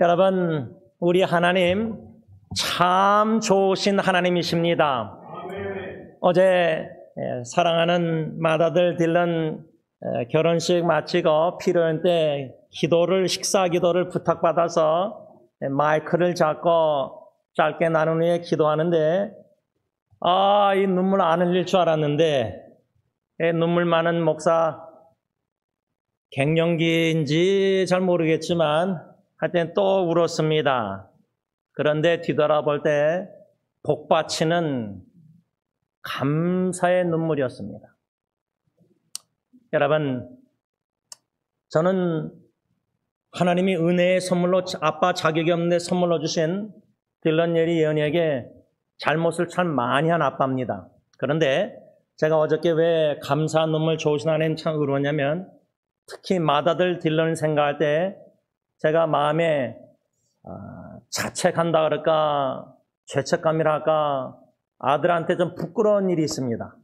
여러분, 우리 하나님 참 좋으신 하나님이십니다. 어제 사랑하는 맏아들 딜런 결혼식 마치고 필요할 때 식사 기도를 부탁받아서 마이크를 잡고 짧게 나눈 후에 기도하는데 이 눈물 안 흘릴 줄 알았는데 눈물 많은 목사 갱년기인지 잘 모르겠지만 하여튼 또 울었습니다. 그런데 뒤돌아볼 때 복받치는 감사의 눈물이었습니다. 여러분, 저는 하나님이 은혜의 선물로 아빠 자격이 없는데 선물로 주신 딜런 예리 예언이에게 잘못을 참 많이 한 아빠입니다. 그런데 제가 어저께 왜 감사 눈물 좋으신 하나님 참 울었냐면 특히 맏아들 딜런을 생각할 때 제가 마음에 자책한다 그럴까 죄책감이랄까 아들한테 좀 부끄러운 일이 있습니다.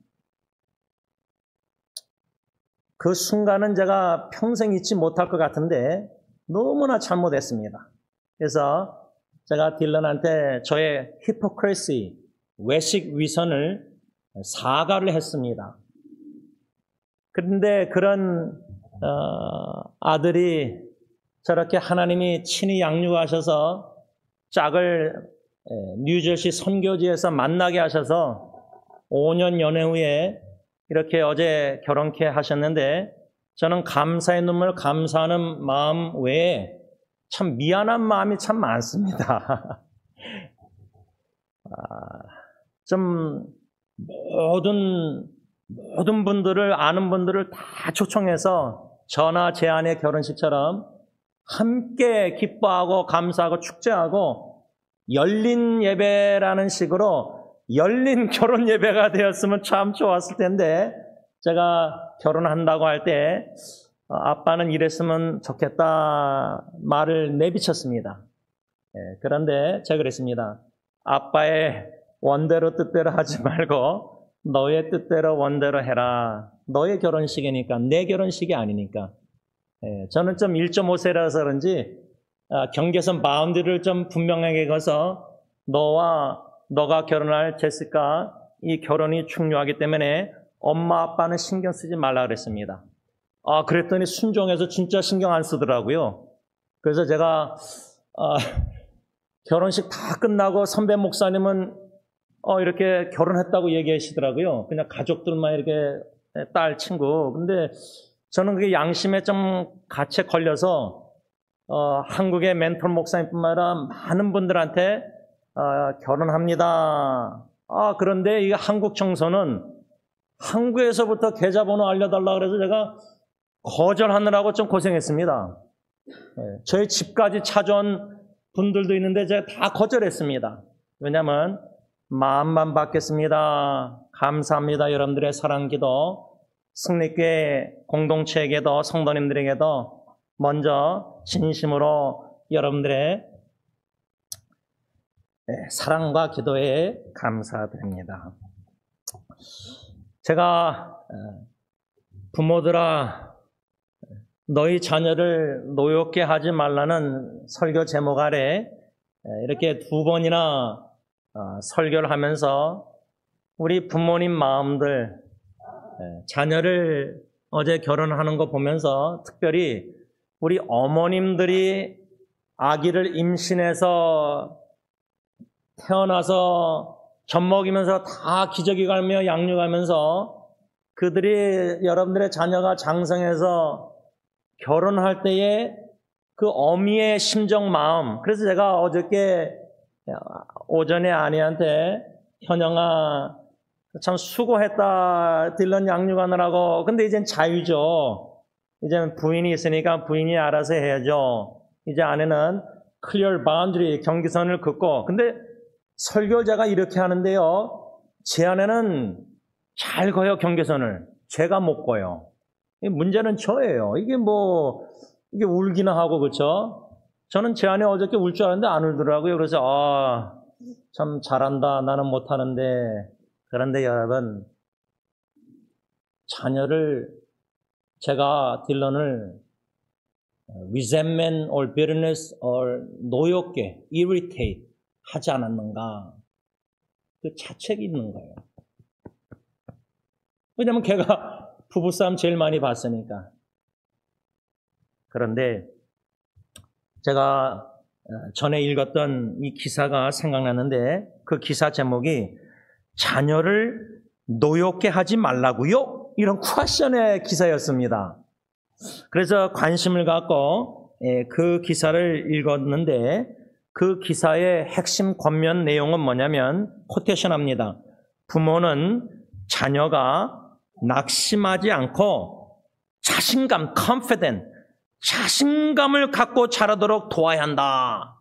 그 순간은 제가 평생 잊지 못할 것 같은데 너무나 잘못했습니다. 그래서 제가 딜런한테 저의 히포크레시, 외식 위선을 사과를 했습니다. 그런데 그런 아들이 저렇게 하나님이 친히 양육하셔서 짝을 뉴저시 선교지에서 만나게 하셔서 5년 연애 후에 이렇게 어제 결혼케 하셨는데 저는 감사의 눈물, 감사하는 마음 외에 참 미안한 마음이 참 많습니다. 좀 모든 분들을 아는 분들을 다 초청해서 저나 제 아내 결혼식처럼 함께 기뻐하고 감사하고 축제하고 열린 예배라는 식으로 열린 결혼 예배가 되었으면 참 좋았을 텐데 제가 결혼한다고 할 때 아빠는 이랬으면 좋겠다 말을 내비쳤습니다. 그런데 제가 그랬습니다. 아빠의 원대로 뜻대로 하지 말고 너의 뜻대로 원대로 해라. 너의 결혼식이니까 내 결혼식이 아니니까. 저는 좀 1.5세라서 그런지 경계선 바운드를 좀 분명하게 거서 너가 결혼할 제시카 이 결혼이 중요하기 때문에 엄마 아빠는 신경 쓰지 말라 그랬습니다. 그랬더니 순종해서 진짜 신경 안 쓰더라고요. 그래서 제가 결혼식 다 끝나고 선배 목사님은 이렇게 결혼했다고 얘기하시더라고요. 그냥 가족들만 이렇게 딸 친구. 근데 저는 그게 양심에 좀 갇혀 걸려서 한국의 멘토 목사님뿐만 아니라 많은 분들한테 결혼합니다. 그런데 이 한국 청소는 한국에서부터 계좌번호 알려달라 그래서 제가 거절하느라고 좀 고생했습니다. 저희 집까지 찾아온 분들도 있는데 제가 다 거절했습니다. 왜냐하면 마음만 받겠습니다. 감사합니다. 여러분들의 사랑기도 승리교회 공동체에게도 성도님들에게도 먼저 진심으로 여러분들의 사랑과 기도에 감사드립니다. 제가 부모들아 너희 자녀를 노엽게 하지 말라는 설교 제목 아래 이렇게 2번이나 설교를 하면서 우리 부모님 마음들 자녀를 어제 결혼하는 거 보면서 특별히 우리 어머님들이 아기를 임신해서 태어나서 젖먹이면서 다 기저귀 갈며 양육하면서 그들이 여러분들의 자녀가 장성해서 결혼할 때의 그 어미의 심정 마음. 그래서 제가 어저께 오전에 아내한테 현영아 참 수고했다 딜런 양육하느라고. 근데 이젠 자유죠. 이제는 부인이 있으니까 부인이 알아서 해야죠. 이제 아내는 clear boundary 경계선을 긋고. 근데 설교자가 이렇게 하는데요. 제 아내는 잘 거요 경계선을. 제가 못 거요. 문제는 저예요. 이게 울기나 하고 그렇죠? 저는 제 아내 어저께 울 줄 알았는데 안 울더라고요. 그래서 참 잘한다. 나는 못하는데. 그런데 여러분 자녀를 제가 딜런을 resentment or bitterness or 노엽게, irritate 하지 않았는가. 그 자책이 있는 거예요. 왜냐면 걔가 부부싸움 제일 많이 봤으니까. 그런데 제가 전에 읽었던 이 기사가 생각나는데 그 기사 제목이 자녀를 노엽게 하지 말라고요? 이런 퀘션의 기사였습니다. 그래서 관심을 갖고 그 기사를 읽었는데 그 기사의 핵심 권면 내용은 뭐냐면 코테이션합니다. 부모는 자녀가 낙심하지 않고 자신감, confident, 자신감을 갖고 자라도록 도와야 한다.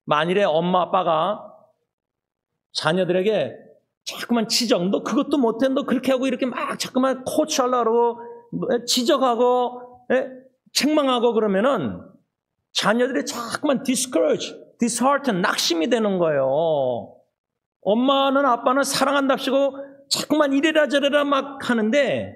만일에 엄마 아빠가 자녀들에게 자꾸만 지적, 너 그것도 못해, 너 그렇게 하고 이렇게 막 자꾸만 코치하려고 지적하고 책망하고 그러면은 자녀들이 자꾸만 discourage, dishearten, 낙심이 되는 거예요. 엄마는 아빠는 사랑한답시고 자꾸만 이래라 저래라 막 하는데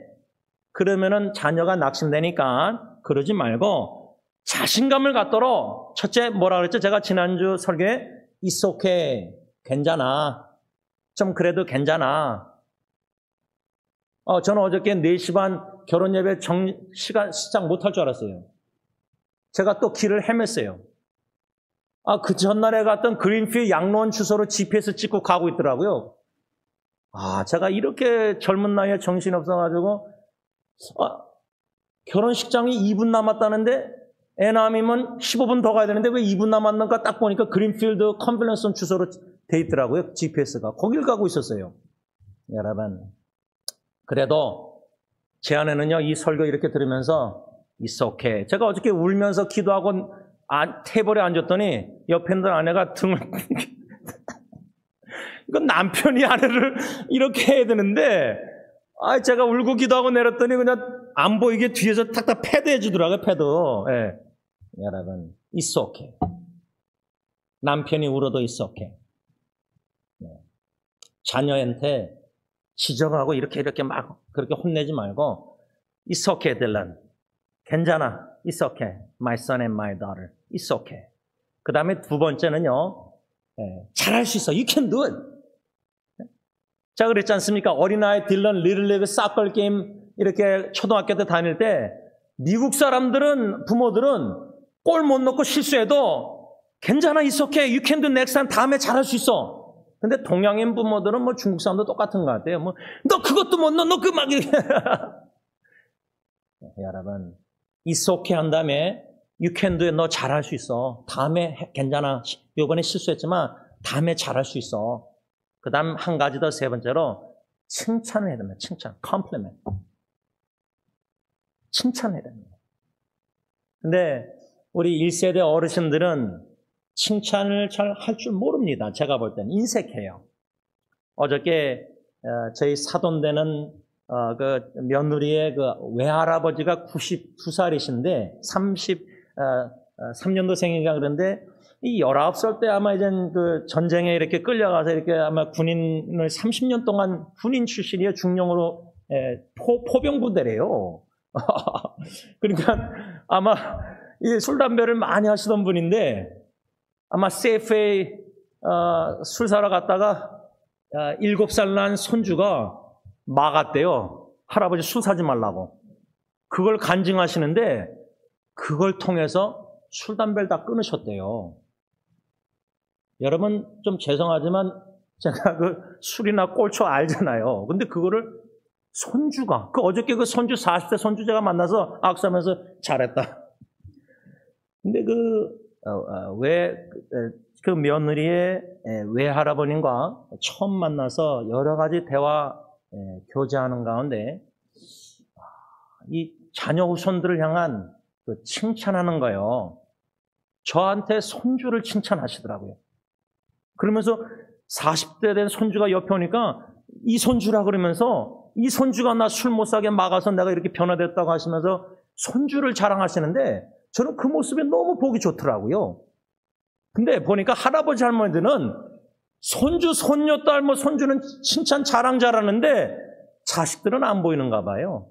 그러면은 자녀가 낙심되니까 그러지 말고 자신감을 갖도록 첫째 뭐라 그랬죠? 제가 지난주 설교에 It's okay, 괜찮아. 좀 그래도 괜찮아. 저는 어저께 4시 반 결혼 예배 시작 못할 줄 알았어요. 제가 또 길을 헤맸어요. 그 전날에 갔던 그린필 양로원 주소로 GPS 찍고 가고 있더라고요. 제가 이렇게 젊은 나이에 정신이 없어가지고, 결혼식장이 2분 남았다는데, 애 낳으면 15분 더 가야 되는데 왜 2분 남았는가 딱 보니까 그린필드 컨빌런스 주소로 돼 있더라고요. GPS가. 거길 가고 있었어요. 여러분. 그래도 제 안에는요, 이 설교 이렇게 들으면서, It's okay. 제가 어저께 울면서 기도하고 테이블에 앉았더니 옆에 있는 아내가 등을 이건 남편이 아내를 이렇게 해야 되는데 제가 울고 기도하고 내렸더니 그냥 안 보이게 뒤에서 탁탁 패드 해주더라고요. 패드. 네. 여러분, It's okay. 남편이 울어도 It's okay. 네. 자녀한테 지적하고 이렇게 막 그렇게 혼내지 말고 It's okay, 딜런. 괜찮아. It's okay. My son and my daughter. It's okay. 그 다음에 두 번째는요. 잘할 수 있어. You can do it. 제가 그랬지 않습니까? 어린아이 딜런 리틀리그 사커 게임 이렇게 초등학교 때 다닐 때 미국 사람들은 부모들은 골 못 넣고 실수해도 괜찮아. It's okay. You can do next time. 다음에 잘할 수 있어. 근데 동양인 부모들은 뭐 중국 사람도 똑같은 것 같아요. 뭐 너 그것도 못 넣어. 너 그 막 이렇게. 여러분. It's okay 한 다음에 You can do it. 너 잘할 수 있어. 다음에 괜찮아. 이번에 실수했지만 다음에 잘할 수 있어. 그 다음 한 가지 더 세 번째로 칭찬을 해야 됩니다. 칭찬. compliment. 칭찬해야 됩니다. 근데 우리 1세대 어르신들은 칭찬을 잘 할 줄 모릅니다. 제가 볼 때는 인색해요. 어저께 저희 사돈되는 그 며느리의 그 외할아버지가 92살이신데 33년도생인가 그런데 이 19살 때 아마 이제 그 전쟁에 이렇게 끌려가서 이렇게 아마 군인을 30년 동안 군인 출신이에요. 중령으로 포병부대래요. 그러니까 아마 이 술 담배를 많이 하시던 분인데 아마 세이프에 술 사러 갔다가 7살 난 손주가 막았대요. 할아버지 술 사지 말라고. 그걸 간증하시는데 그걸 통해서 술, 담배를 다 끊으셨대요. 여러분 좀 죄송하지만 제가 그 술이나 꼴초 알잖아요. 근데 그거를 손주가, 어저께 그 손주 40대 손주 제가 만나서 악수하면서 잘했다. 근데 그 며느리의 외할아버님과 처음 만나서 여러 가지 대화 교제하는 가운데 이 자녀 후손들을 향한 그 칭찬하는 거예요. 저한테 손주를 칭찬하시더라고요. 그러면서 40대 된 손주가 옆에 오니까 이 손주라 그러면서 이 손주가 나 술 못 사게 막아서 내가 이렇게 변화됐다고 하시면서 손주를 자랑하시는데 저는 그 모습이 너무 보기 좋더라고요. 근데 보니까 할아버지 할머니들은 손주, 손녀딸, 손주는 칭찬 자랑 잘하는데 자식들은 안 보이는가 봐요.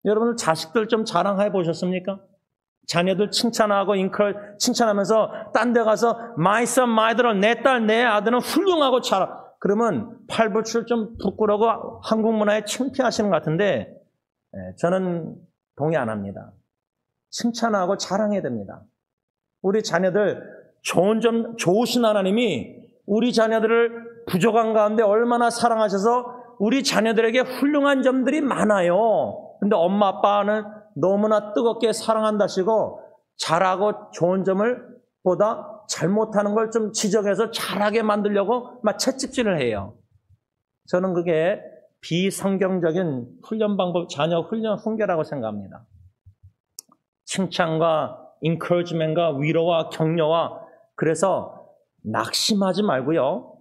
여러분 자식들 좀 자랑해 보셨습니까? 자녀들 칭찬하고 칭찬하면서 딴 데 가서 my son, my daughter, 내 딸, 내 아들은 훌륭하고 그러면 팔불출 좀 부끄러워 한국 문화에 창피하시는 것 같은데 저는 동의 안 합니다. 칭찬하고 자랑해야 됩니다. 우리 자녀들 좋으신 하나님이 우리 자녀들을 부족한 가운데 얼마나 사랑하셔서 우리 자녀들에게 훌륭한 점들이 많아요. 근데 엄마 아빠는 너무나 뜨겁게 사랑한다시고 잘하고 좋은 점을 보다 잘못하는 걸 좀 지적해서 잘하게 만들려고 막 채찍질을 해요. 저는 그게 비성경적인 훈련 방법, 자녀 훈련 훈계라고 생각합니다. 칭찬과 encouragement과 위로와 격려와 그래서 낙심하지 말고요.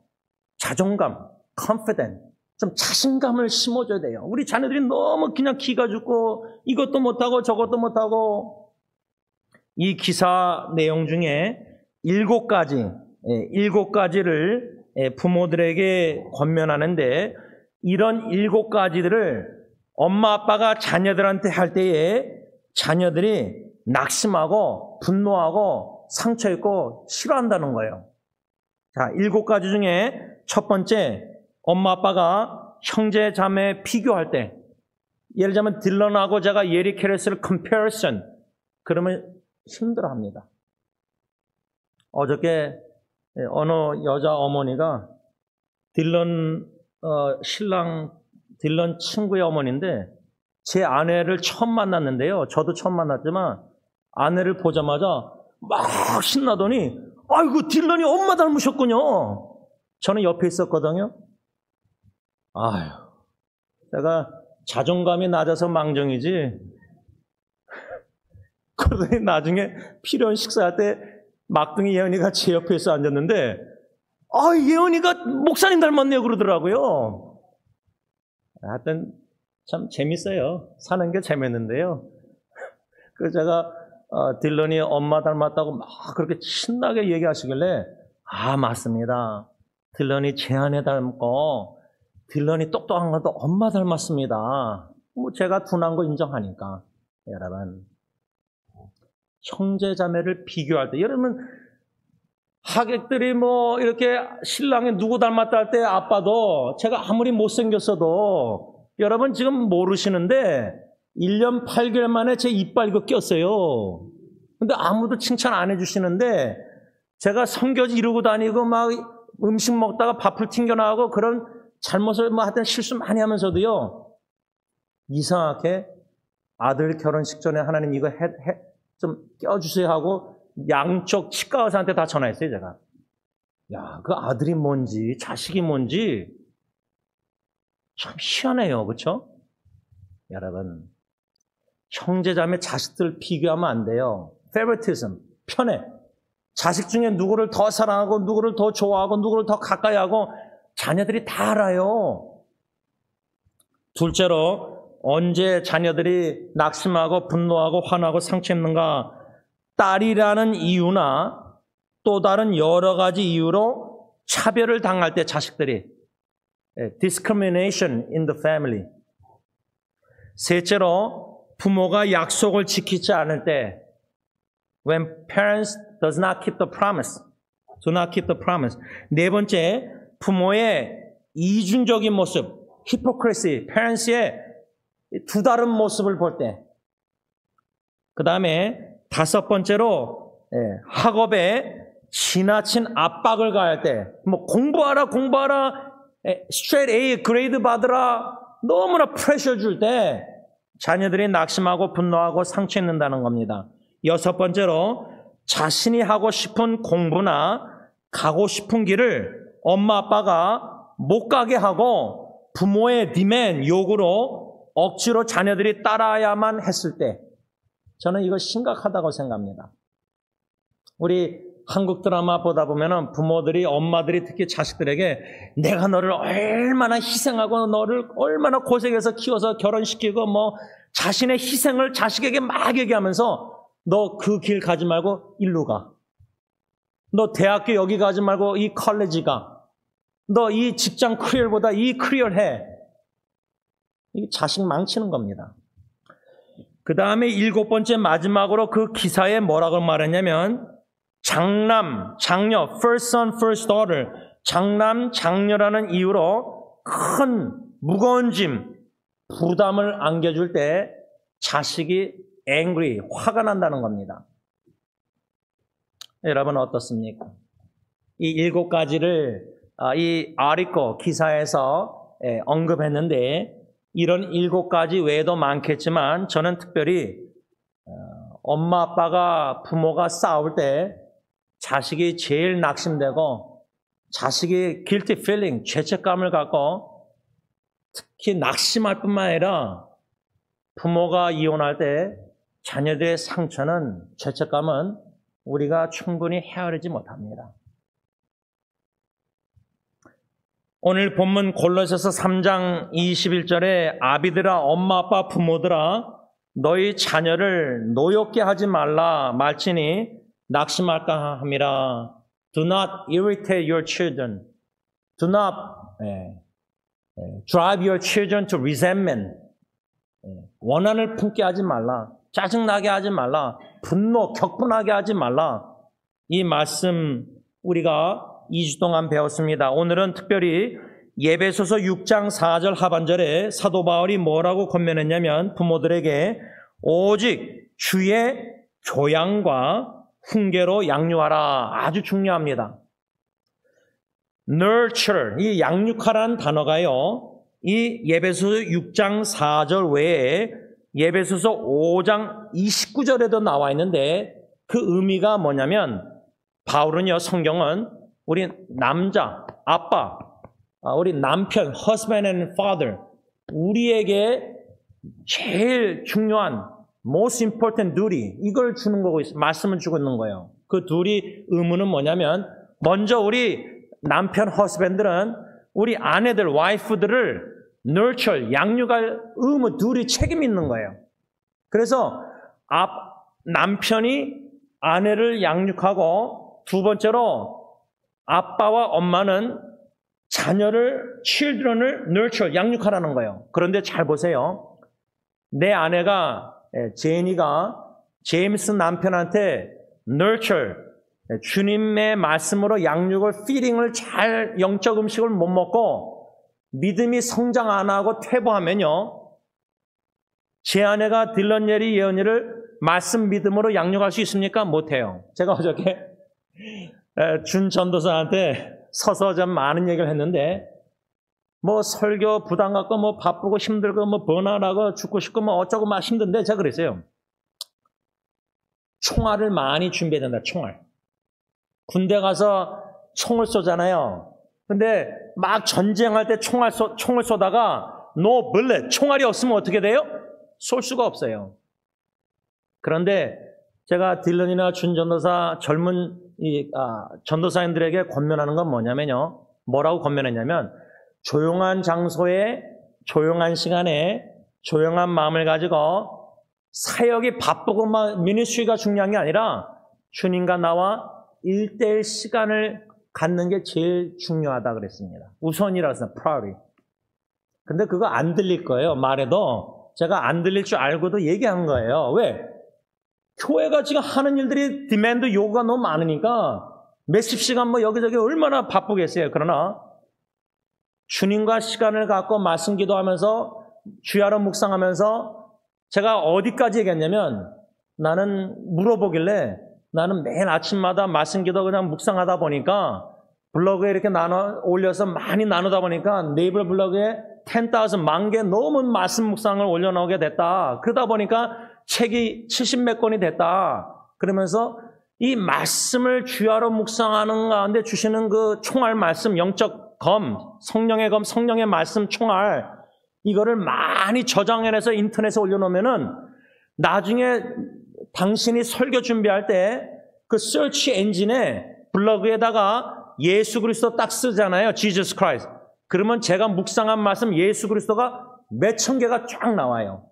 자존감, confident, 좀 자신감을 심어줘야 돼요. 우리 자녀들이 너무 그냥 기가 죽고 이것도 못하고 저것도 못하고 이 기사 내용 중에 7가지를 부모들에게 권면하는데 이런 7가지들을 엄마 아빠가 자녀들한테 할 때에 자녀들이 낙심하고 분노하고 상처있고 싫어한다는 거예요. 자, 7가지 중에 첫 번째, 엄마 아빠가 형제 자매 비교할 때, 예를 들자면 딜런하고 제가 예리 캐러스를 comparison, 그러면 힘들어합니다. 어저께 어느 여자 어머니가 딜런 친구의 어머니인데 제 아내를 처음 만났는데요. 저도 처음 만났지만 아내를 보자마자 막 신나더니 아이고 딜런이 엄마 닮으셨군요. 저는 옆에 있었거든요. 아유, 내가 자존감이 낮아서 망정이지. 그러더니 나중에 필요한 식사할 때 막둥이 예언이가 제 옆에서 앉았는데 예언이가 목사님 닮았네요 그러더라고요. 하여튼 참 재밌어요. 사는 게 재밌는데요. 그래서 제가 딜런이 엄마 닮았다고 막 그렇게 신나게 얘기하시길래 맞습니다. 딜런이 제 아내 닮고 딜런이 똑똑한 것도 엄마 닮았습니다. 뭐 제가 둔한 거 인정하니까. 여러분, 형제 자매를 비교할 때, 여러분 하객들이 뭐 이렇게 신랑이 누구 닮았다 할 때 아빠도 제가 아무리 못생겼어도 여러분 지금 모르시는데 1년 8개월 만에 제 이빨 이거 꼈어요. 근데 아무도 칭찬 안 해주시는데 제가 성교지 이러고 다니고 막 음식 먹다가 밥을 튕겨나가고 그런 잘못을 하여튼 실수 많이 하면서도요, 이상하게 아들 결혼식 전에 하나님 이거 좀 껴주세요 하고 양쪽 치과 의사한테 다 전화했어요, 제가. 야, 그 아들이 뭔지 자식이 뭔지 참 희한해요. 그렇죠? 여러분, 형제자매 자식들 비교하면 안 돼요. favoritism, 편해. 자식 중에 누구를 더 사랑하고 누구를 더 좋아하고 누구를 더 가까이 하고 자녀들이 다 알아요. 둘째로, 언제 자녀들이 낙심하고 분노하고 화나고 상처 입는가? 딸이라는 이유나 또 다른 여러 가지 이유로 차별을 당할 때 자식들이 discrimination in the family. 셋째로, 부모가 약속을 지키지 않을 때 when parents does not keep the promise, do not keep the promise. 네 번째, 부모의 이중적인 모습, hypocrisy, parents의 두 다른 모습을 볼 때. 그 다음에 다섯 번째로 학업에 지나친 압박을 가할 때, 뭐 공부하라, straight A 그레이드 받으라, 너무나 프레셔 줄 때 자녀들이 낙심하고 분노하고 상처 입는다는 겁니다. 여섯 번째로, 자신이 하고 싶은 공부나 가고 싶은 길을 엄마 아빠가 못 가게 하고 부모의 디맨, 요구로 억지로 자녀들이 따라야만 했을 때, 저는 이거 심각하다고 생각합니다. 우리 한국 드라마 보다 보면은 부모들이, 엄마들이 특히 자식들에게 내가 너를 얼마나 희생하고 너를 얼마나 고생해서 키워서 결혼시키고 뭐 자신의 희생을 자식에게 막 얘기하면서 너 그 길 가지 말고 일로 가. 너 대학교 여기 가지 말고 이 컬리지 가. 너 이 직장 커리어보다 이 커리어를 해. 이게 자식 망치는 겁니다. 그 다음에 7번째 마지막으로 그 기사에 뭐라고 말했냐면 장남, 장녀, first son, first daughter, 장남, 장녀라는 이유로 큰 무거운 짐, 부담을 안겨줄 때 자식이 angry, 화가 난다는 겁니다. 여러분 어떻습니까? 이 7가지를 이 article, 기사에서 언급했는데 이런 7가지 외에도 많겠지만 저는 특별히 엄마 아빠가 부모가 싸울 때 자식이 제일 낙심되고 자식이 guilty feeling, 죄책감을 갖고 특히 낙심할 뿐만 아니라 부모가 이혼할 때 자녀들의 상처는, 죄책감은 우리가 충분히 헤아리지 못합니다. 오늘 본문 골로새서 3장 21절에 아비들아, 엄마 아빠 부모들아, 너희 자녀를 노엽게 하지 말라 말지니 낙심할까 함이라. Do not irritate your children. Do not drive your children to resentment. 원한을 품게 하지 말라. 짜증나게 하지 말라. 분노, 격분하게 하지 말라. 이 말씀 우리가 2주 동안 배웠습니다. 오늘은 특별히 예배소서 6장 4절 하반절에 사도 바울이 뭐라고 권면했냐면 부모들에게 오직 주의 교양과 훈계로 양육하라. 아주 중요합니다. nurture, 이 양육하라는 단어가요, 이 예배소서 6장 4절 외에 예배소서 5장 29절에도 나와 있는데 그 의미가 뭐냐면 바울은요, 성경은 우리 남자, 아빠, 우리 남편, husband and father, 우리에게 제일 중요한 most important duty, 이걸 주는 거고 말씀을 주고 있는 거예요. 그 둘이 의무는 뭐냐면 먼저 우리 남편, husband들은 우리 아내들, wife들을 nurture, 양육할 의무, 둘이 책임 있는 거예요. 그래서 남편이 아내를 양육하고 두 번째로 아빠와 엄마는 자녀를, children을 nurture, 양육하라는 거예요. 그런데 잘 보세요. 내 아내가, 제니가 제임스 남편한테 nurture, 주님의 말씀으로 양육을, feeding을 잘, 영적 음식을 못 먹고 믿음이 성장 안 하고 퇴보하면요, 제 아내가 딜런 예리 예언이를 말씀 믿음으로 양육할 수 있습니까? 못해요. 제가 어저께 준 전도사한테 서서 좀 많은 얘기를 했는데, 뭐 설교 부담 갖고 뭐 바쁘고 힘들고 뭐 번화하고 죽고 싶고 뭐 어쩌고 막 힘든데 제가 그랬어요. 총알을 많이 준비해야 된다. 총알. 군대 가서 총을 쏘잖아요. 근데 막 전쟁할 때 총을 쏘다가 no bullet, 총알이 없으면 어떻게 돼요? 쏠 수가 없어요. 그런데 제가 딜런이나 준 전도사, 젊은 전도사님들에게 권면하는 건 뭐냐면요. 뭐라고 권면했냐면 조용한 장소에, 조용한 시간에, 조용한 마음을 가지고 사역이 바쁘고 막 미니스트리가 중요한 게 아니라 주님과 나와 1대1 시간을 갖는 게 제일 중요하다 그랬습니다. 우선이라서 priority. 근데 그거 안 들릴 거예요. 말해도 제가 안 들릴 줄 알고도 얘기한 거예요. 왜? 교회가 지금 하는 일들이 디맨드 요구가 너무 많으니까 몇십 시간 뭐 여기저기 얼마나 바쁘겠어요. 그러나 주님과 시간을 갖고 말씀 기도하면서 주야로 묵상하면서 제가 어디까지 얘기했냐면 나는 물어보길래 나는 매일 아침마다 말씀 기도 그냥 묵상하다 보니까 블로그에 이렇게 올려서 많이 나누다 보니까 네이버 블로그에 10,000 만 개 넘은 말씀 묵상을 올려놓게 됐다. 그러다 보니까 책이 70몇 권이 됐다. 그러면서 이 말씀을 주야로 묵상하는 가운데 주시는 그 총알 말씀, 영적 검, 성령의 검, 성령의 말씀 총알, 이거를 많이 저장해내서 인터넷에 올려놓으면은 나중에 당신이 설교 준비할 때 그 서치 엔진에 블로그에다가 예수 그리스도 딱 쓰잖아요. Jesus Christ. 그러면 제가 묵상한 말씀 예수 그리스도가 몇천 개가 쫙 나와요.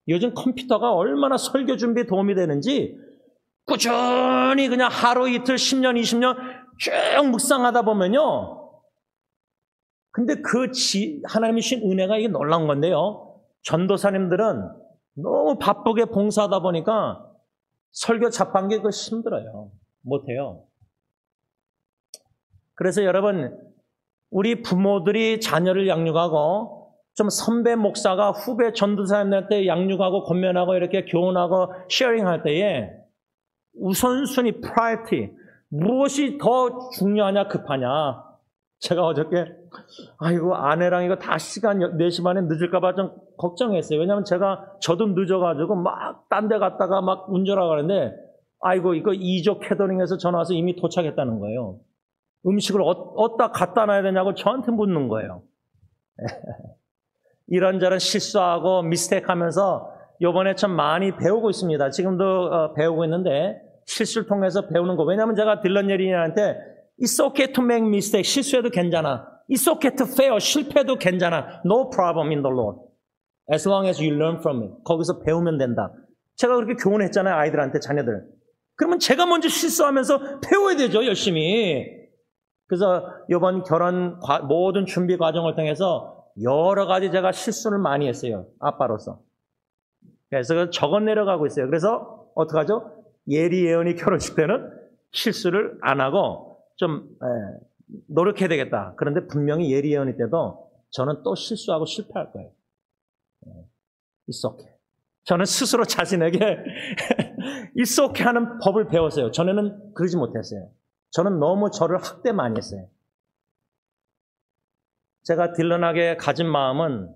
요즘 컴퓨터가 얼마나 설교 준비에 도움이 되는지 꾸준히 그냥 하루 이틀 10년 20년 쭉 묵상하다 보면요. 근데 하나님이 주신 은혜가 이게 놀라운 건데요. 전도사님들은 너무 바쁘게 봉사하다 보니까 설교 자판기 그거 힘들어요. 못해요. 그래서 여러분, 우리 부모들이 자녀를 양육하고 좀 선배 목사가 후배 전도사님한테 양육하고 권면하고 이렇게 교훈하고 쉐어링할 때에 우선순위, 프라이어티, 무엇이 더 중요하냐 급하냐. 제가 어저께 아이고 아내랑 이거 다 시간 4시 반에 늦을까 봐 좀 걱정했어요. 왜냐하면 저도 늦어가지고 막 딴 데 갔다가 막 운전하고 가는데 아이고 이거 2조 캐더링에서 전화 와서 이미 도착했다는 거예요. 음식을 어디다 갖다 놔야 되냐고 저한테 묻는 거예요. 이런저런 실수하고 미스테이크하면서 이번에 참 많이 배우고 있습니다. 지금도 배우고 있는데 실수를 통해서 배우는 거. 왜냐하면 제가 딜런 예린이한테 It's okay to make mistake. 실수해도 괜찮아. It's okay to fail. 실패도 괜찮아. No problem in the Lord. As long as you learn from it. 거기서 배우면 된다. 제가 그렇게 교훈했잖아요. 아이들한테, 자녀들. 그러면 제가 먼저 실수하면서 배워야 되죠. 열심히. 그래서 이번 결혼 모든 준비 과정을 통해서 여러 가지 제가 실수를 많이 했어요. 아빠로서. 그래서 적어 내려가고 있어요. 그래서 어떡하죠? 예리 예언이 결혼식 때는 실수를 안 하고 좀 노력해야 되겠다. 그런데 분명히 예리 예언이 때도 저는 또 실수하고 실패할 거예요. It's okay. 저는 스스로 자신에게 It's okay 하는 법을 배웠어요. 전에는 그러지 못했어요. 저는 너무 저를 학대 많이 했어요. 제가 딜런에게 가진 마음은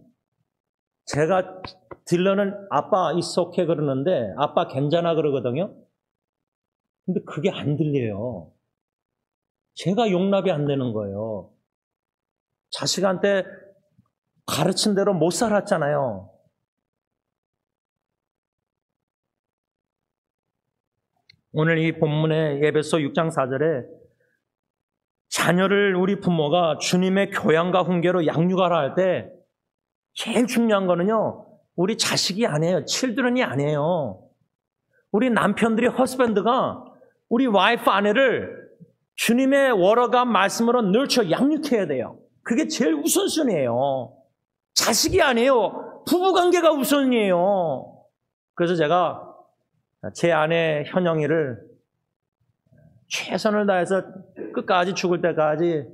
제가 딜런은 아빠 It's okay 그러는데 아빠 괜찮아 그러거든요. 근데 그게 안 들려요. 제가 용납이 안 되는 거예요. 자식한테 가르친 대로 못 살았잖아요. 오늘 이 본문의 에베소 6장 4절에 자녀를 우리 부모가 주님의 교양과 훈계로 양육하라 할 때 제일 중요한 거는요. 우리 자식이 아니에요. children이 아니에요. 우리 남편들이 허스밴드가 우리 와이프 아내를 주님의 워러가 말씀으로 nurture 양육해야 돼요. 그게 제일 우선순위예요. 자식이 아니에요. 부부관계가 우선이에요. 그래서 제가 제 아내 현영이를 최선을 다해서 끝까지 죽을 때까지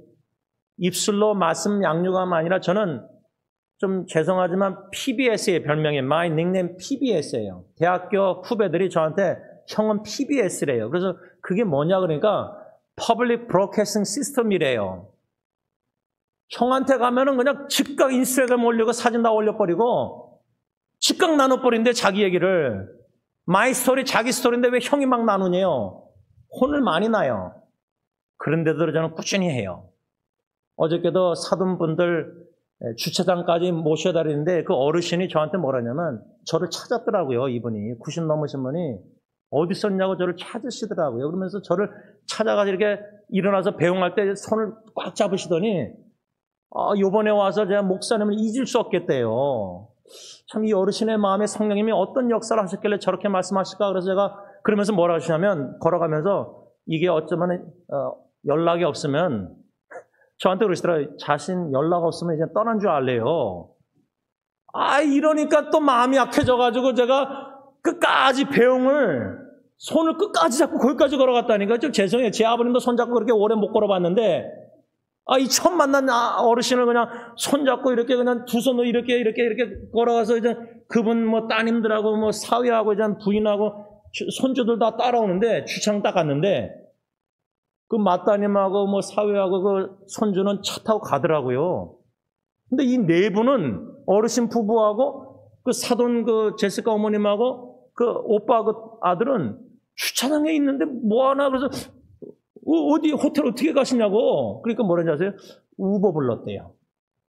입술로 말씀 양육함 아니라 저는 좀 죄송하지만 PBS의 별명이 my nickname PBS예요. 대학교 후배들이 저한테 형은 PBS래요. 그래서 그게 뭐냐 그러니까 Public Broadcasting System이래요. 형한테 가면은 그냥 즉각 인스타그램 올리고 사진 다 올려버리고 즉각 나눠버린대 자기 얘기를. 마이 스토리 자기 스토리인데 왜 형이 막 나누냐요. 혼을 많이 나요. 그런데도 저는 꾸준히 해요. 어저께도 사돈분들 주차장까지 모셔다 드리는데 그 어르신이 저한테 뭐라냐면 저를 찾았더라고요. 이분이 90 넘으신 분이 어디 있었냐고 저를 찾으시더라고요. 그러면서 저를 찾아가서 이렇게 일어나서 배웅할 때 손을 꽉 잡으시더니 요번에 와서 제가 목사님을 잊을 수 없겠대요. 참 이 어르신의 마음에 성령님이 어떤 역사를 하셨길래 저렇게 말씀하실까. 그래서 제가 그러면서 뭐라 하시냐면 걸어가면서 이게 어쩌면 연락이 없으면 저한테 그러시더라고요. 자신 연락 없으면 이제 떠난 줄 알래요. 이러니까 또 마음이 약해져가지고 제가 끝까지 배웅을 손을 끝까지 잡고 거기까지 걸어갔다니까. 좀 죄송해요. 제 아버님도 손잡고 그렇게 오래 못 걸어봤는데 이 처음 만난 어르신을 그냥 손잡고 이렇게 그냥 두 손으로 이렇게 걸어가서 이제 그분 뭐 따님들하고 뭐 사위하고 이제 부인하고 손주들 다 따라오는데 주차장 딱 갔는데 그 맏따님하고 뭐 사위하고 그 손주는 차 타고 가더라고요. 근데 이 네 분은 어르신 부부하고 그 사돈 그 제시카 어머님하고 그 오빠 그 아들은 주차장에 있는데 뭐 하나 그래서 어디 호텔 어떻게 가시냐고. 그러니까 뭐라는지 아세요? 우버 불렀대요.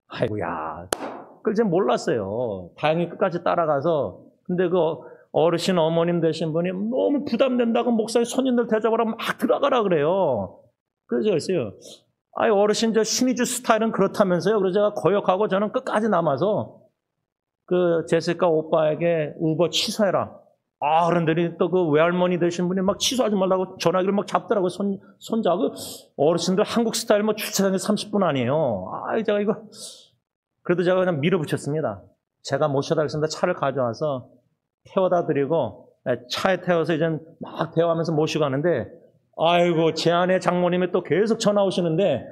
아이고야. 그걸 제가 몰랐어요. 다행히 끝까지 따라가서. 근데 그 어르신 어머님 되신 분이 너무 부담된다고 목사님 손님들 대접하라 막 들어가라 그래요. 그래서 그랬어요. 어르신 저 신의주 스타일은 그렇다면서요. 그래서 제가 거역하고 저는 끝까지 남아서 그 제시카 오빠에게 우버 취소해라. 어른들이 또 그 외할머니 되신 분이 막 취소하지 말라고 전화기를 막 잡더라고요. 손잡고. 어르신들 한국 스타일 뭐 주차장에 30분 아니에요. 제가 이거. 그래도 제가 그냥 밀어붙였습니다. 제가 모셔다 하겠습니다. 차를 가져와서 태워다 드리고 차에 태워서 이제 막 대화하면서 모시고 가는데 아이고 제 아내 장모님이 또 계속 전화 오시는데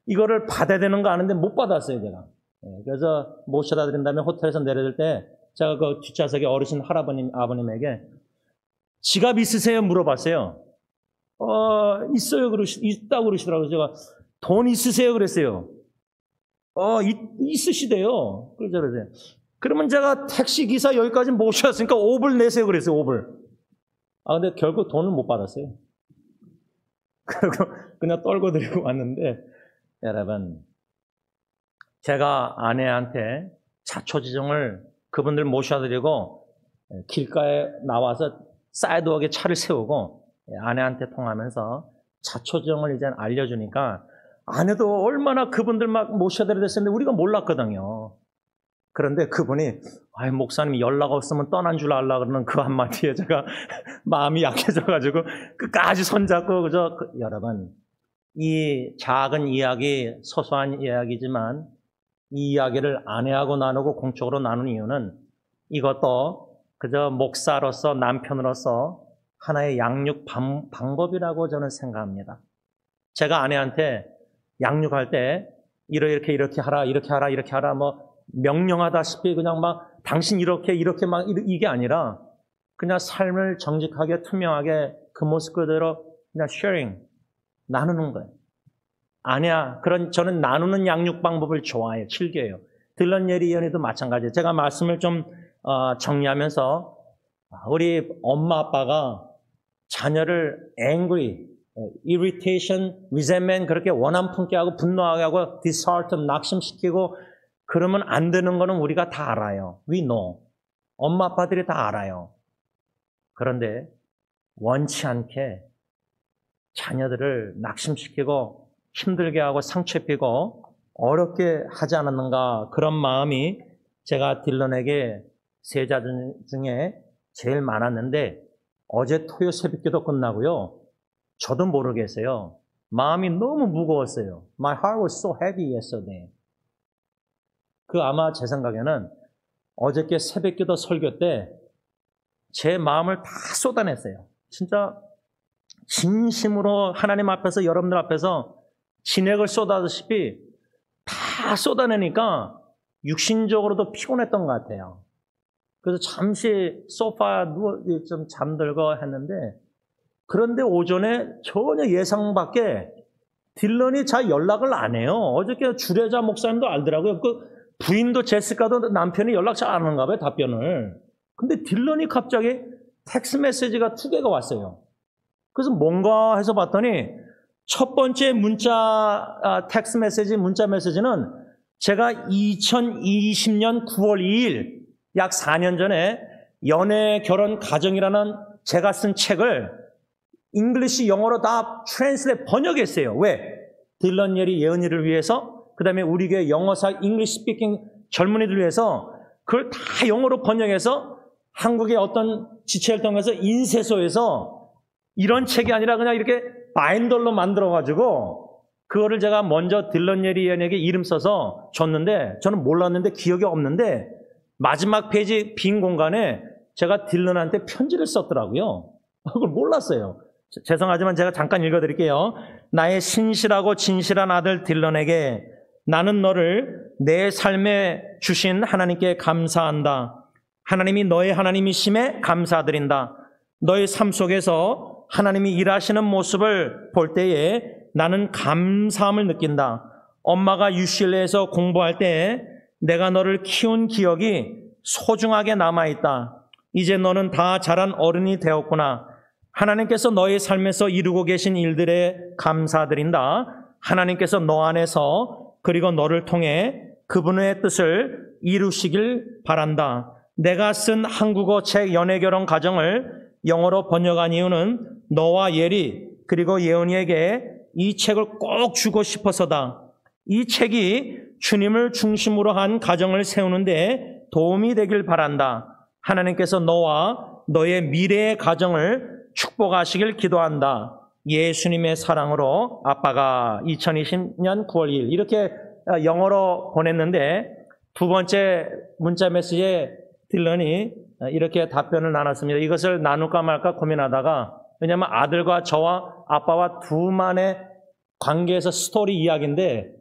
이거를 받아야 되는 거 아는데 못 받았어요 제가. 그래서 모셔다 드린 다음에 호텔에서 내려들 때 제가 그 뒷좌석에 어르신 아버님에게 지갑 있으세요? 물어봤어요. 있어요. 있다고 그러시더라고요. 제가 돈 있으세요? 그랬어요. 있으시대요. 그러세요. 그러면 제가 택시기사 여기까지 모셔왔으니까 5불 내세요. 그랬어요. 5불. 근데 결국 돈을 못 받았어요. 그리고 그냥 떨고 드리고 왔는데, 여러분, 제가 아내한테 자초지종을 그분들 모셔드리고 길가에 나와서 사이드워크에 차를 세우고 아내한테 통하면서 자초지종을 이제 알려주니까 아내도 얼마나 그분들 막 모셔드려야 됐었는데 우리가 몰랐거든요. 그런데 그분이 목사님 연락 없으면 떠난 줄 알라 그러는 그 한마디에 제가 마음이 약해져가지고 끝까지 손잡고 여러분 이 작은 이야기 소소한 이야기지만 이 이야기를 아내하고 나누고 공적으로 나눈 이유는 이것도 그저 목사로서 남편으로서 하나의 양육 방법이라고 저는 생각합니다. 제가 아내한테 양육할 때 이렇게 하라 이렇게 하라 뭐 명령하다시피 그냥 막 당신 이렇게 막 이게 아니라 그냥 삶을 정직하게 투명하게 그 모습 그대로 그냥 sharing 나누는 거예요. 아니야. 저는 나누는 양육 방법을 좋아해요. 즐겨요. 딜런 예리 연희도 마찬가지예요. 제가 말씀을 좀 정리하면서 우리 엄마 아빠가 자녀를 angry, irritation, resentment 그렇게 원한 품게 하고 분노하게 하고 dishearten, 낙심시키고 그러면 안 되는 거는 우리가 다 알아요. We know. 엄마 아빠들이 다 알아요. 그런데 원치 않게 자녀들을 낙심시키고 힘들게 하고 상처 입히고 어렵게 하지 않았는가 그런 마음이 제가 딜런에게 세자 중에 제일 많았는데 어제 토요 새벽기도 끝나고요. 저도 모르겠어요. 마음이 너무 무거웠어요. My heart was so heavy yesterday. 아마 제 생각에는 어저께 새벽기도 설교 때 제 마음을 다 쏟아냈어요. 진짜 진심으로 하나님 앞에서 여러분들 앞에서 진액을 쏟아다시피 다 쏟아내니까 육신적으로도 피곤했던 것 같아요. 그래서 잠시 소파에 누워 좀 잠들고 했는데 그런데 오전에 전혀 예상 밖에 딜런이 잘 연락을 안 해요. 어저께 주례자 목사님도 알더라고요. 부인도 제시카도 남편이 연락 잘 안 하는가 봐요, 답변을. 근데 딜런이 갑자기 텍스트 메시지가 2개가 왔어요. 그래서 뭔가 해서 봤더니 첫 번째 텍스트 메시지, 문자 메시지는 제가 2020년 9월 2일, 약 4년 전에 연애, 결혼, 가정이라는 제가 쓴 책을 잉글리시 영어로 다 트랜스레이트 번역했어요. 왜? 딜런 예리 예언이를 위해서, 그 다음에 우리 교회 영어사 잉글리시 스피킹 젊은이들 위해서 그걸 다 영어로 번역해서 한국의 어떤 지체를 통해서 인쇄소에서 이런 책이 아니라 그냥 이렇게 바인더로 만들어가지고 그거를 제가 먼저 딜런 예리 예언에게 이름 써서 줬는데 저는 몰랐는데 기억이 없는데 마지막 페이지 빈 공간에 제가 딜런한테 편지를 썼더라고요. 그걸 몰랐어요. 죄송하지만 제가 잠깐 읽어드릴게요. 나의 신실하고 진실한 아들 딜런에게 나는 너를 내 삶에 주신 하나님께 감사한다. 하나님이 너의 하나님이심에 감사드린다. 너의 삶 속에서 하나님이 일하시는 모습을 볼 때에 나는 감사함을 느낀다. 엄마가 UCLA에서 공부할 때 내가 너를 키운 기억이 소중하게 남아있다. 이제 너는 다 자란 어른이 되었구나. 하나님께서 너의 삶에서 이루고 계신 일들에 감사드린다. 하나님께서 너 안에서 그리고 너를 통해 그분의 뜻을 이루시길 바란다. 내가 쓴 한국어 책 연애결혼 가정을 영어로 번역한 이유는 너와 예리 그리고 예언이에게 이 책을 꼭 주고 싶어서다. 이 책이 주님을 중심으로 한 가정을 세우는데 도움이 되길 바란다. 하나님께서 너와 너의 미래의 가정을 축복하시길 기도한다. 예수님의 사랑으로 아빠가 2020년 9월 2일 이렇게 영어로 보냈는데 두 번째 문자 메시지에 딜런이 이렇게 답변을 나눴습니다. 이것을 나눌까 말까 고민하다가, 왜냐하면 아들과 저와 아빠와 둘만의 관계에서 스토리 이야기인데,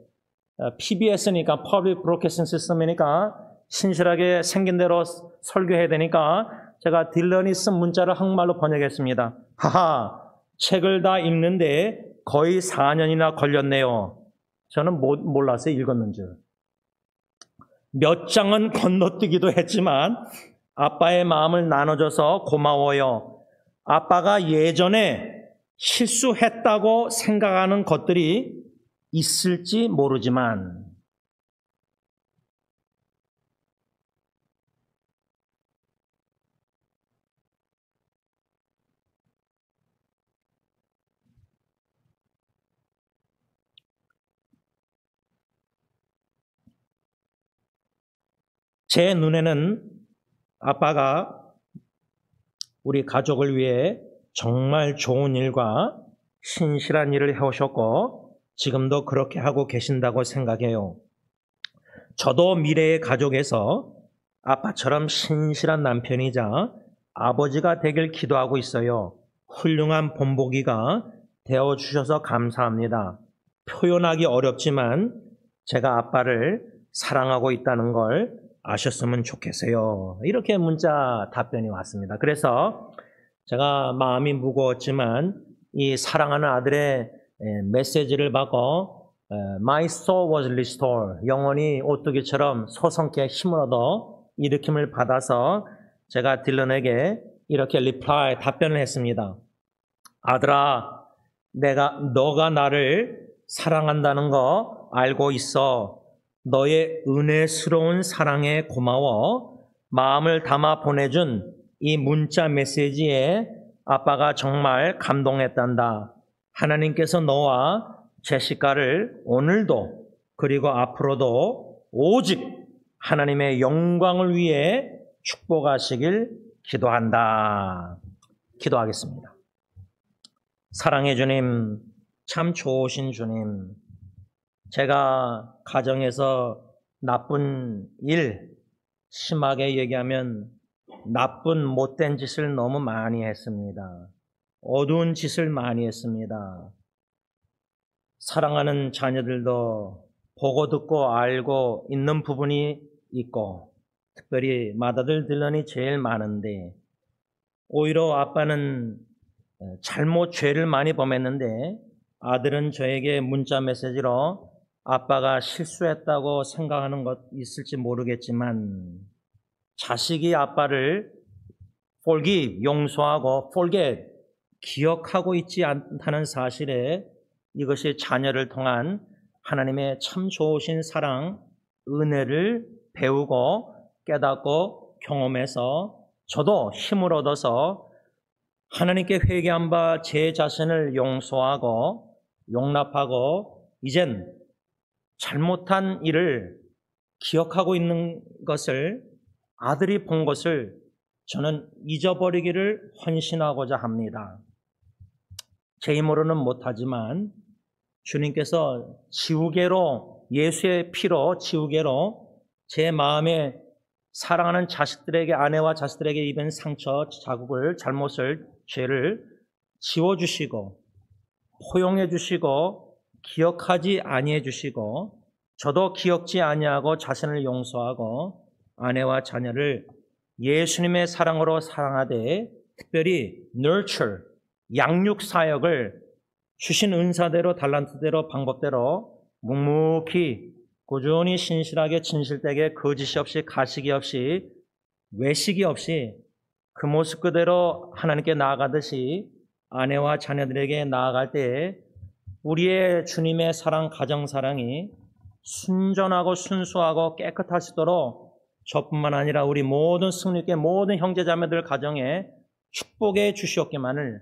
PBS니까 Public Broadcasting System이니까 신실하게 생긴 대로 설교해야 되니까 제가 딜런이 쓴 문자를 한국말로 번역했습니다. 하하, 책을 다 읽는데 거의 4년이나 걸렸네요. 저는 몰랐어요. 읽었는 줄. 몇 장은 건너뛰기도 했지만 아빠의 마음을 나눠줘서 고마워요. 아빠가 예전에 실수했다고 생각하는 것들이 있을지 모르지만 제 눈에는 아빠가 우리 가족을 위해 정말 좋은 일과 신실한 일을 해오셨고 지금도 그렇게 하고 계신다고 생각해요. 저도 미래의 가족에서 아빠처럼 신실한 남편이자 아버지가 되길 기도하고 있어요. 훌륭한 본보기가 되어주셔서 감사합니다. 표현하기 어렵지만 제가 아빠를 사랑하고 있다는 걸 아셨으면 좋겠어요. 이렇게 문자 답변이 왔습니다. 그래서 제가 마음이 무거웠지만 이 사랑하는 아들의 메시지를 받고 My soul was restored. 영혼이 오뚜기처럼 소성케 힘을 얻어 일으킴을 받아서 제가 딜런에게 이렇게 리플라이 답변을 했습니다. 아들아, 너가 나를 사랑한다는 거 알고 있어. 너의 은혜스러운 사랑에 고마워. 마음을 담아 보내준 이 문자 메시지에 아빠가 정말 감동했단다. 하나님께서 너와 제시카를 오늘도 그리고 앞으로도 오직 하나님의 영광을 위해 축복하시길 기도한다. 기도하겠습니다. 사랑의 주님, 참 좋으신 주님, 제가 가정에서 나쁜 일, 심하게 얘기하면 나쁜 못된 짓을 너무 많이 했습니다. 어두운 짓을 많이 했습니다. 사랑하는 자녀들도 보고 듣고 알고 있는 부분이 있고 특별히 맏아들 딜런이 제일 많은데 오히려 아빠는 잘못 죄를 많이 범했는데 아들은 저에게 문자 메시지로 아빠가 실수했다고 생각하는 것 있을지 모르겠지만 자식이 아빠를 forgive, 용서하고 forget, 기억하고 있지 않다는 사실에 이것이 자녀를 통한 하나님의 참 좋으신 사랑, 은혜를 배우고 깨닫고 경험해서 저도 힘을 얻어서 하나님께 회개한 바 제 자신을 용서하고 용납하고 이젠 잘못한 일을 기억하고 있는 것을 아들이 본 것을 저는 잊어버리기를 헌신하고자 합니다. 제 힘으로는 못하지만 주님께서 지우개로 예수의 피로 지우개로 제 마음에 사랑하는 자식들에게 아내와 자식들에게 입은 상처, 자국을, 잘못을, 죄를 지워주시고 포용해 주시고 기억하지 아니해 주시고 저도 기억지 아니하고 자신을 용서하고 아내와 자녀를 예수님의 사랑으로 사랑하되 특별히 nurture, 양육 사역을 주신 은사대로 달란트대로 방법대로 묵묵히 꾸준히 신실하게 진실되게 거짓이 없이 가식이 없이 외식이 없이 그 모습 그대로 하나님께 나아가듯이 아내와 자녀들에게 나아갈 때 우리의 주님의 사랑, 가정사랑이 순전하고 순수하고 깨끗하시도록 저뿐만 아니라 우리 모든 승리께 모든 형제자매들 가정에 축복해 주시옵기만을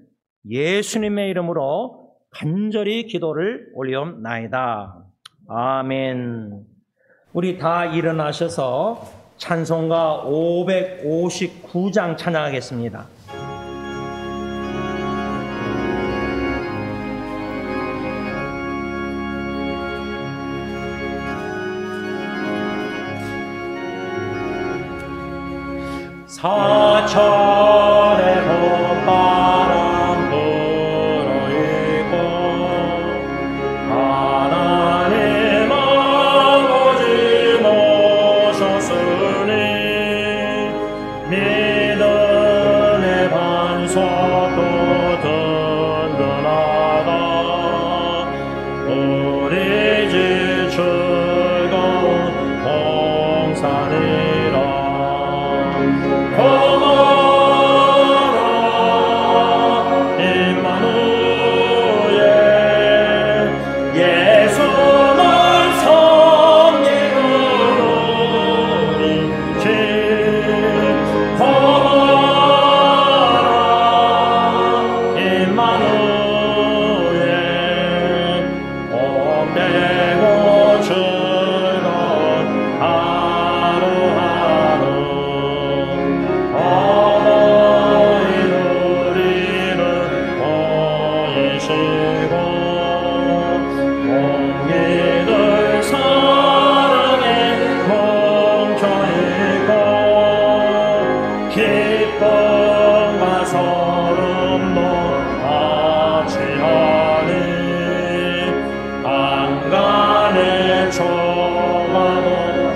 예수님의 이름으로 간절히 기도를 올리옵나이다. 아멘. 우리 다 일어나셔서 찬송가 559장 찬양하겠습니다. 사천의 봄바람 불어있고 하나님 아버지 모셨으니 믿음의 반석도 든든하다. 우리 집 즐거운 봉산이라. 고마라 임마누엘 예수만 섬기는 우리 집. 고마라 임마누엘 봄되고 즐거운 하루하루. 어머니 우리를 보이시고 공기들 사랑에 뭉쳐있고 기쁨과 서름도 같이하니 안간의 조화도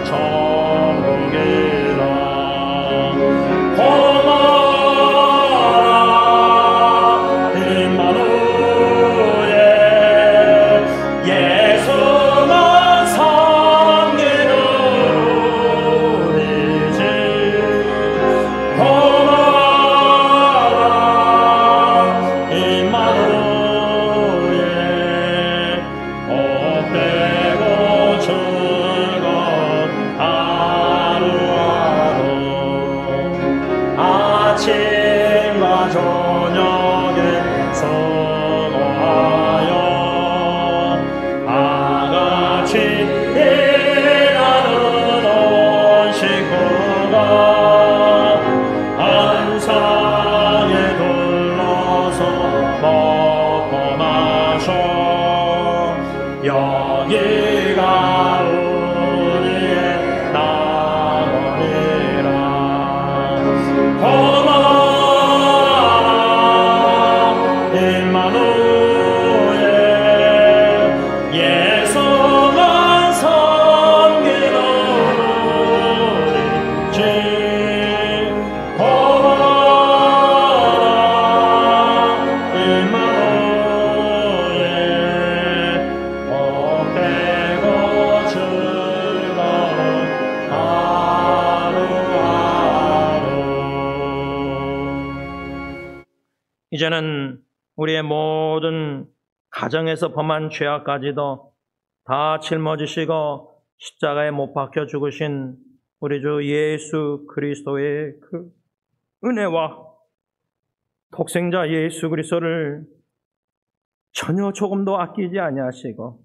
천국이라. 고마라 임마누엘 예수만 섬기는 우리 집. 고마라 임마누엘 옥되고 즐거운 하루하루. 아침과 저녁에 수고하여 다같이 일하는 온 식구가 안상에 둘러서 먹고 마셔. 여기가 우리의 낙원이라. 고마라 임마누엘 예수만 섬기는 우리 집. 고마라 임마누엘 옥되고 즐거운 하루하루. 이제는 우리의 모든 가정에서 범한 죄악까지도 다 짊어지시고 십자가에 못 박혀 죽으신 우리 주 예수 그리스도의 그 은혜와 독생자 예수 그리스도를 전혀 조금도 아끼지 아니하시고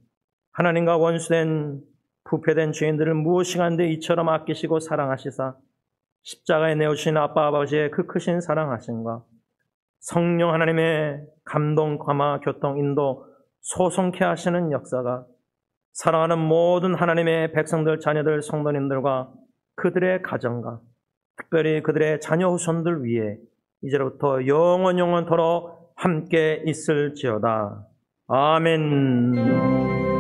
하나님과 원수된 부패된 죄인들을 무엇이간데 이처럼 아끼시고 사랑하시사 십자가에 내오신 아빠 아버지의 그 크신 사랑하심과 성령 하나님의 감동, 감화, 교통, 인도, 소송케 하시는 역사가 사랑하는 모든 하나님의 백성들, 자녀들, 성도님들과 그들의 가정과 특별히 그들의 자녀 후손들 위에 이제로부터 영원토록 함께 있을지어다. 아멘.